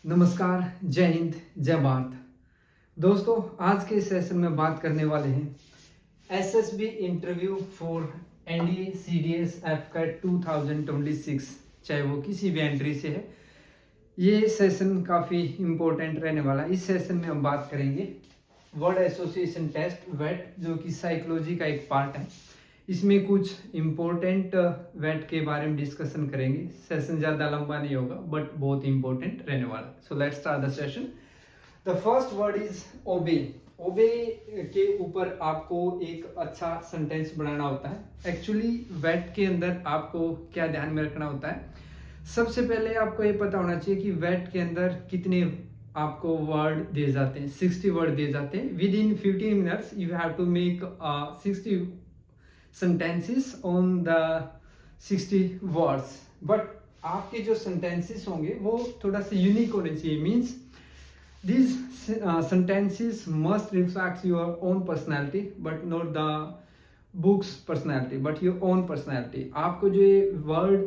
नमस्कार, जय हिंद, जय भारत। दोस्तों, आज के सेशन में बात करने वाले हैं SSB interview for NDA CDS AFCAT 2026, चाहे वो किसी भी एंट्री से है। ये सेशन काफ़ी इम्पोर्टेंट रहने वाला है। इस सेशन में हम बात करेंगे वर्ड एसोसिएशन टेस्ट वेट, जो कि साइकोलॉजी का एक पार्ट है। इसमें कुछ इम्पोर्टेंट वेट के बारे में डिस्कशन करेंगे। सेशन ज़्यादा लंबा नहीं होगा बट बहुत इम्पोर्टेंट रहने वाला है। So let's start the session. The first word is obey. Obey के ऊपर आपको एक अच्छा सेंटेंस बनाना होता है। एक्चुअली वेट के अंदर आपको क्या ध्यान में रखना होता है, सबसे पहले आपको ये पता होना चाहिए कि वेट के अंदर कितने आपको वर्ड दिए जाते हैं। 60 वर्ड दिए जाते हैं। Within 15 minutes you have to make 60 sentences on the 60 words, but आपके जो sentences होंगे वो थोड़ा सा यूनिक होने चाहिए। Means these sentences must reflect your own personality but not the book's personality but your own personality। आपको जो ये वर्ड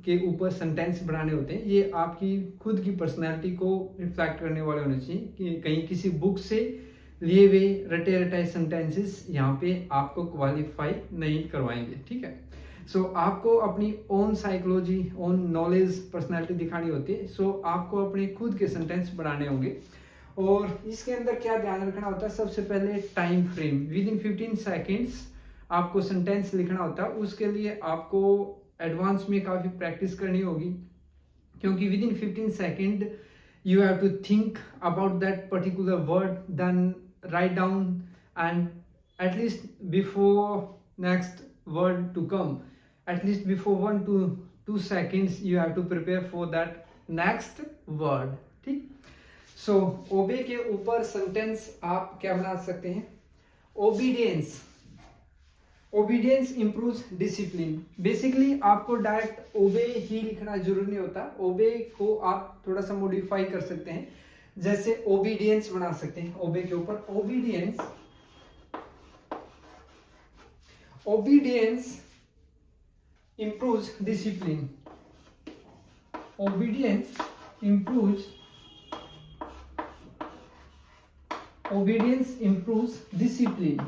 के ऊपर सेंटेंस बनाने होते हैं ये आपकी खुद की पर्सनैलिटी को रिफ्लेक्ट करने वाले होने चाहिए, कि कहीं किसी बुक से लिए हुए रटे रटाए सेंटेंसेस यहाँ पे आपको क्वालिफाई नहीं करवाएंगे। ठीक है। सो आपको अपनी own psychology, own knowledge, personality दिखानी होती है। सो आपको अपने खुद के सेंटेंस बनाने होंगे और इसके अंदर क्या ध्यान रखना होता है, सबसे पहले time frame. With in 15 seconds आपको सेंटेंस लिखना होता है। उसके लिए आपको एडवांस में काफ़ी प्रैक्टिस करनी होगी, क्योंकि with in 15 second you have to think about that particular word, then write down, and at least before next word to come, at least before 1 to 2 seconds you have to prepare for that next word। ठीक। सो ओबे के ऊपर sentence आप क्या बना सकते हैं, obedience. Obedience improves discipline. Basically आपको डायरेक्ट ओबे ही लिखना जरूरी नहीं होता। ओबे को आप थोड़ा सा मॉडिफाई कर सकते हैं, जैसे ओबीडियंस बना सकते हैं ओबे के ऊपर। Obedience, obedience improves discipline. Obedience improves, obedience improves discipline.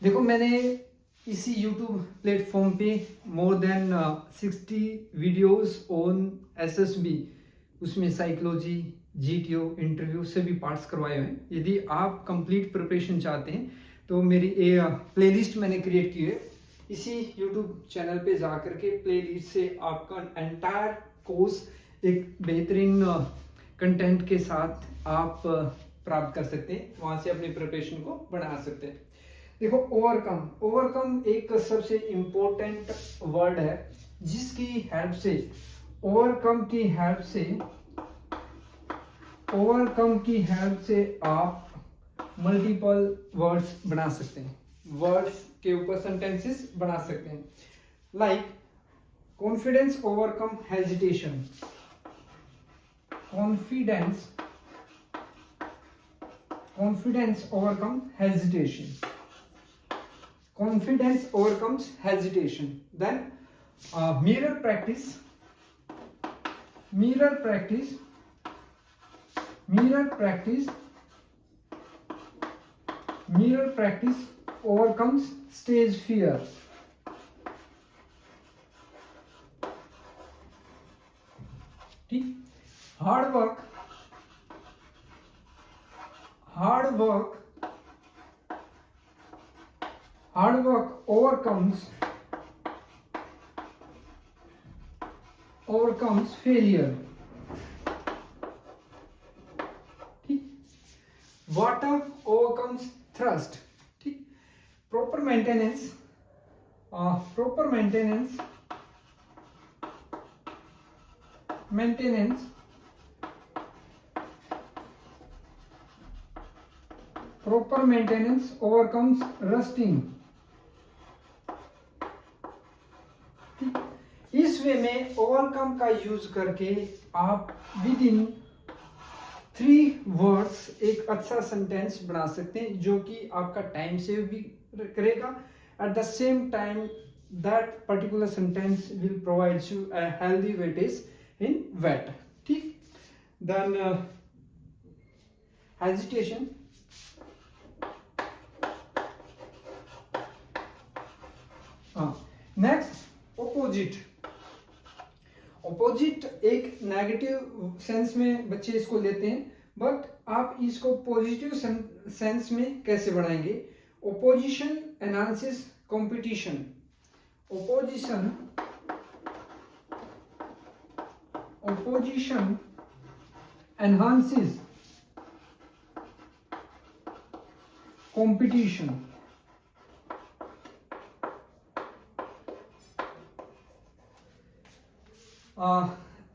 देखो, मैंने इसी YouTube प्लेटफॉर्म पे more than 60 videos on SSB, उसमें साइकोलॉजी, जीटीओ, इंटरव्यू सभी पार्ट्स करवाए हुए हैं। यदि आप कंप्लीट प्रिपरेशन चाहते हैं तो मेरी प्लेलिस्ट मैंने क्रिएट की है। इसी YouTube चैनल पे जा करके प्लेलिस्ट से आपका एंटायर कोर्स एक बेहतरीन कंटेंट के साथ आप प्राप्त कर सकते हैं। वहाँ से अपनी प्रिपरेशन को बढ़ा सकते हैं। देखो, ओवरकम। ओवरकम एक सबसे इंपॉर्टेंट वर्ड है जिसकी हेल्प से, ओवरकम की हेल्प से, ओवरकम की हेल्प से आप मल्टीपल वर्ड्स बना सकते हैं। वर्ड्स के ऊपर सेंटेंसेस बना सकते हैं। Like confidence overcome hesitation. Confidence, confidence overcome hesitation. Confidence overcomes hesitation. Then mirror practice, mirror practice, mirror practice, mirror practice overcomes stage fear। ठीक। Hard work, hard work, hard work overcomes failure। ठीक। water overcomes thirst। ठीक। proper maintenance, proper maintenance, maintenance, proper maintenance overcomes rusting। इस वे में overcome का use करके आप with in 3 words एक अच्छा सेंटेंस बना सकते हैं, जो कि आपका टाइम सेव भी करेगा, at the same time that particular sentence will provide you a healthy weightage in wet. ठीक. Then hesitation. Next opposite. Opposite एक नेगेटिव सेंस में बच्चे इसको लेते हैं, बट आप इसको पॉजिटिव सेंस में कैसे बढ़ाएंगे? Opposition analysis competition. Opposition enhances competition.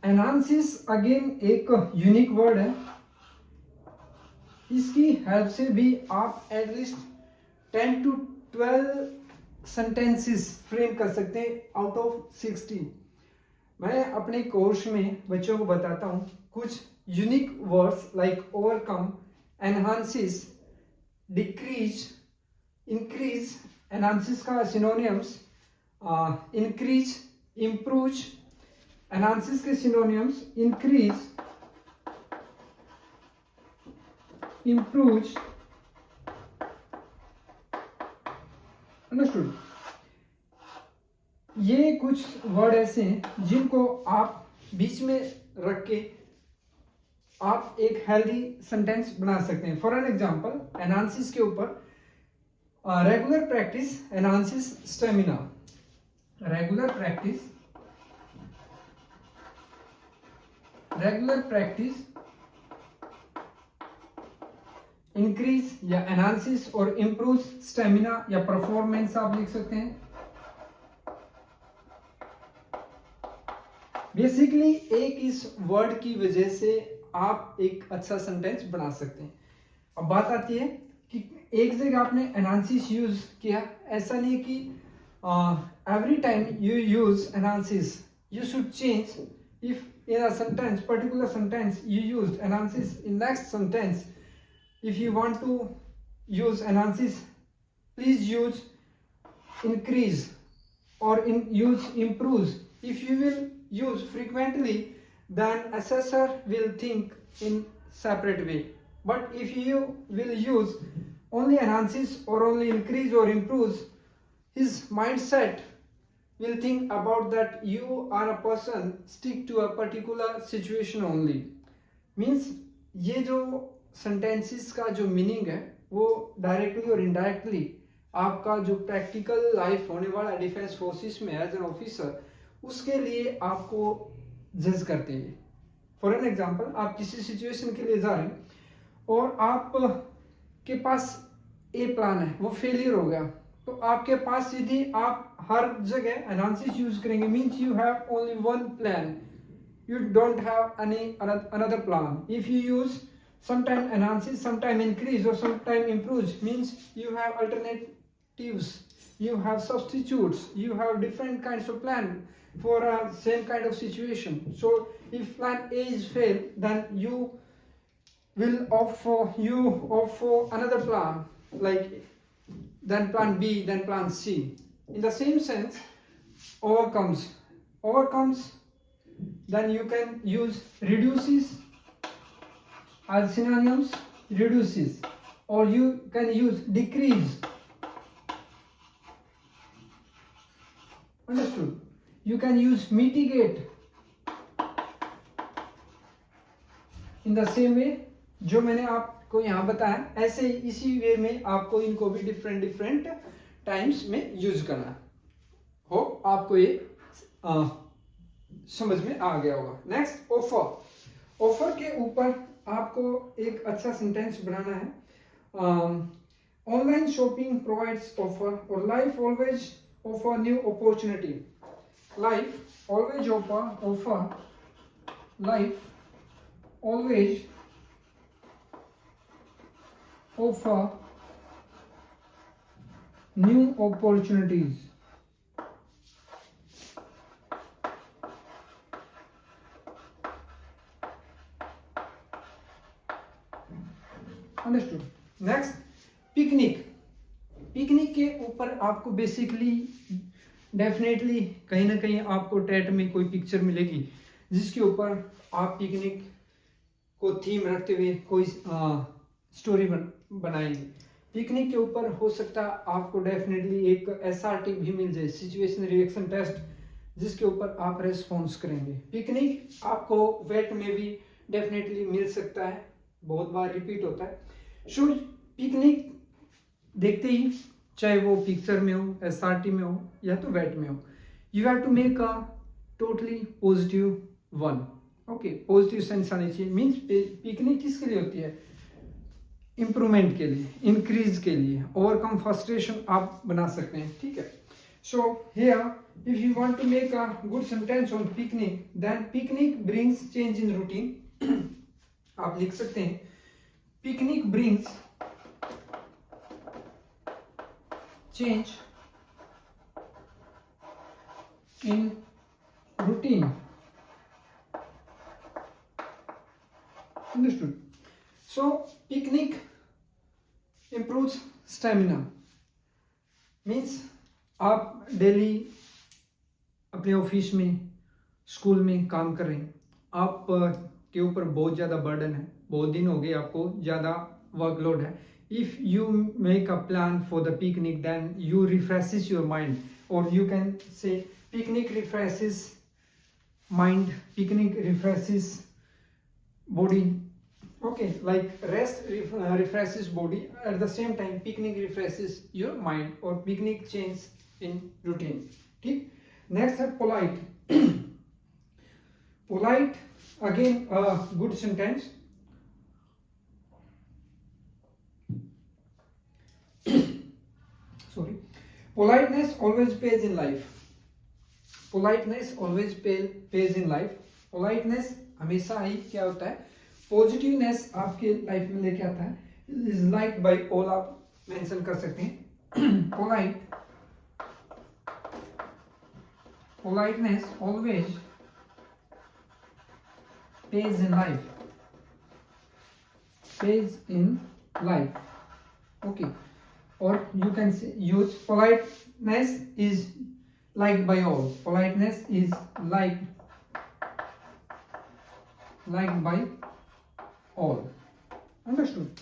Analysis again एक यूनिक वर्ड है. इसकी हेल्प से भी आप एटलीस्ट 10 to 12 सेंटेंसेस फ्रेम कर सकते हैं आउट ऑफ 60. मैं अपने कोर्स में बच्चों को बताता हूँ कुछ unique words like overcome, enhances, decrease, increase. Enhances का सिनोनियम्स इंक्रीज, इम्प्रूव. एनालिसिस के सिनोनियम्स इंक्रीज, इम्प्रूव. अंडरस्टूड. ये कुछ वर्ड ऐसे हैं जिनको आप बीच में रख के आप एक हेल्दी सेंटेंस बना सकते हैं. फॉर एन एग्जांपल, एनालिसिस के ऊपर regular practice enhances stamina. Regular practice increase या एनहांसेस और इम्प्रूव स्टेमिना या परफॉर्मेंस आप लिख सकते हैं. बेसिकली एक इस वर्ड की वजह से आप एक अच्छा सेंटेंस बना सकते हैं. अब बात आती है कि एक जगह आपने एनहांसेस यूज किया, ऐसा नहीं कि every time you use analysis you should change. If in a sentence, particular sentence, you used analysis, in next sentence if you want to use analysis, please use increase or use improves. If you will use frequently, then assessor will think in separate way. But if you will use only analysis or only increase or improves, his mindset will think about that you are a person stick to a particular situation only. Means ये जो sentences का जो meaning है वो directly और indirectly आपका जो practical life होने वाला डिफेंस फोर्सेस में एज एन ऑफिसर उसके लिए आपको जज करते हैं. फॉर एन एग्जाम्पल, आप किसी सिचुएशन के लिए जा रहे हैं और आप के पास ए प्लान है, वो फेलियर हो गया, तो आपके पास सीधी आप हर जगह एनालिसिस यूज करेंगे. Means you have only one plan, you don't have any another plan. If you use sometime analysis, sometime increase or sometime improves, means you have alternatives, you have substitutes, you have different kinds of plan for a same kind of situation. So if plan A is failed, then you will opt for another plan, like then plan B, then plan C. In the same sense, overcomes, then you can use reduces as synonyms, reduces, or you can use decrease. Understood? You can use mitigate. In the same way जो मैंने आपको यहाँ बताया, ऐसे इसी वे में आपको इनको भी डिफरेंट टाइम्स में यूज करना है. होप आपको ये समझ में आ गया होगा. नेक्स्ट, ऑफर के ऊपर आपको एक अच्छा सेंटेंस बनाना है. ऑनलाइन शॉपिंग प्रोवाइड्स ऑफर और life always offer new opportunity. Life always offer life always offer new opportunities. Understood. Next, picnic के ऊपर आपको बेसिकली डेफिनेटली कहीं ना कहीं आपको टेट में कोई पिक्चर मिलेगी जिसके ऊपर आप पिकनिक को थीम रखते हुए कोई स्टोरी बनाएंगे। पिकनिक के ऊपर हो सकता है आपको डेफिनेटली एक SRT भी मिल जाए, सिचुएशन रिएक्शन टेस्ट, जिसके ऊपर आप रेस्पॉन्स करेंगे। पिकनिक आपको वेट में भी डेफिनेटली मिल सकता है, बहुत बार रिपीट होता है। सो पिकनिक देखते ही, चाहे वो पिक्चर में हो, SRT में हो या तो वेट में हो, you have to make a totally positive one. Okay, positive sense आनी चाहिए। मीन्स पिकनिक किसके लिए होती है? इंप्रूवमेंट के लिए, इंक्रीज के लिए, ओवरकम फ्रस्ट्रेशन आप बना सकते हैं। ठीक है, so here if you want to make a good sentence on picnic, then picnic brings change in routine. आप लिख सकते हैं picnic brings change in routine. Understood? So picnic improves stamina. Means आप डेली अपने ऑफिस में, school में काम कर रहे हैं, आप के ऊपर बहुत ज़्यादा बर्डन है, बहुत दिन हो गए आपको ज़्यादा वर्कलोड है। If you make a plan for the picnic, then you refreshes your mind, और you can say picnic refreshes mind, picnic refreshes body. Okay, like rest refreshes body, at the same time picnic refreshes your mind, or picnic change in routine. ठीक, next है polite. Polite, again a good sentence. Sorry, politeness always pays in life. Politeness always pays in life. Politeness हमेशा ही क्या होता है, positiveness आपके life में लेके आता है। इज लाइक बाय ऑल, आप मेंशन कर सकते हैं। Politeness always pays in life, pays in life. Okay, और you can say use politeness is liked by all. Politeness is liked by all. Understood?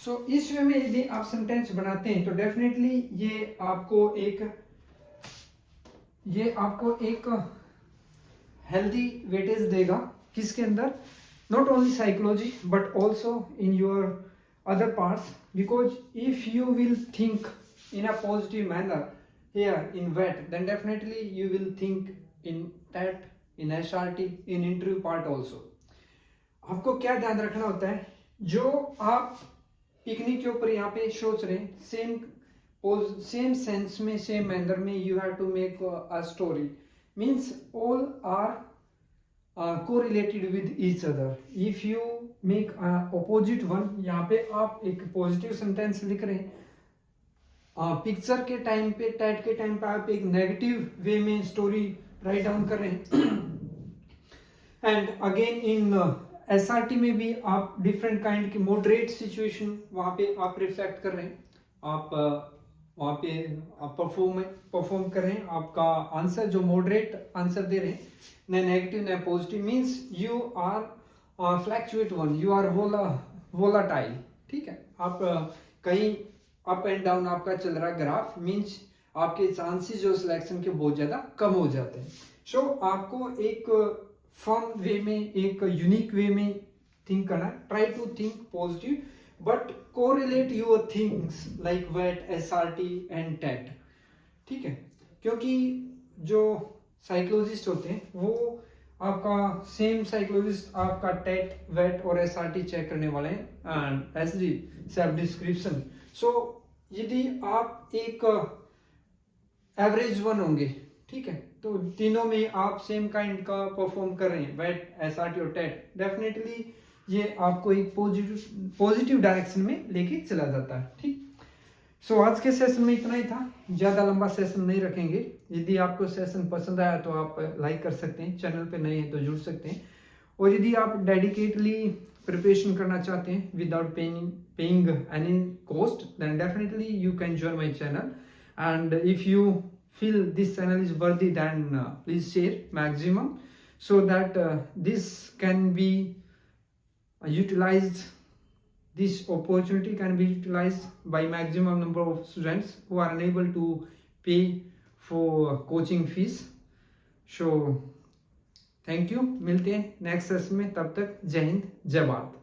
So इस वे में यदि आप सेंटेंस बनाते हैं तो डेफिनेटली ये आपको एक हेल्दी वेटेज देगा। किसके अंदर? Not only psychology but also in your other parts, because if you will think in a positive manner here in VET, then definitely you will think in TET, in SRT, in interview part also. आपको क्या ध्यान रखना होता है, जो आप picnic के ऊपर यहाँ पे सोच रहे हैं, सेम सेंस में, सेम मैनर में you have to make a story. Means all are correlated with each other. If you make opposite one, यहाँ पे आप एक पॉजिटिव सेंटेंस लिख रहे हैं, पिक्चर के टाइम पे, टेट के टाइम पे आप एक नेगेटिव वे में स्टोरी राइट डाउन कर रहे हैं। एंड अगेन इन SRT में भी आप डिफरेंट काइंड की मॉडरेट सिचुएशन वहां पे आप रिफ्लेक्ट कर रहे हैं। आप वहां पे आप परफॉर्म कर रहे हैं, आपका आंसर जो मॉडरेट आंसर दे रहे हैं, न नेगेटिव न positive. Means you are fluctuate one, you are volatile. ठीक है, आप कहीं अप एंड डाउन आपका चल रहा ग्राफ, मींस आपके चांसेस जो सिलेक्शन के बहुत ज्यादा कम हो जाते हैं। सो आपको एक फन वे में, एक यूनिक वे में थिंक करना। Try to think positive but correlate your things like वेट, SRT एंड टेट। ठीक है, क्योंकि जो साइकोलॉजिस्ट होते हैं वो आपका सेम साइकोलॉजिस्ट आपका टेट, वेट और SRT चेक करने वाले हैं, SD सेल्फ डिस्क्रिप्शन। सो यदि आप एक एवरेज वन होंगे, ठीक है, तो तीनों में आप सेम काइंड का परफॉर्म कर रहे हैं, वेट, SRT और टेट, डेफिनेटली ये आपको एक पॉजिटिव डायरेक्शन में लेके चला जाता है। ठीक, सो आज के सेशन में इतना ही था, ज़्यादा लंबा सेशन नहीं रखेंगे। यदि आपको सेशन पसंद आया तो आप लाइक कर सकते हैं, चैनल पे नए हैं तो जुड़ सकते हैं, और यदि आप डेडिकेटली प्रिपरेशन करना चाहते हैं without paying any cost, then definitely you can join my channel. And if you feel this channel is worthy, then please share maximum, so that this can be utilized, this opportunity can be utilized by maximum number of students who are unable to pay for coaching fees. So thank you, मिलते हैं next session में, तब तक जय हिंद जय भारत।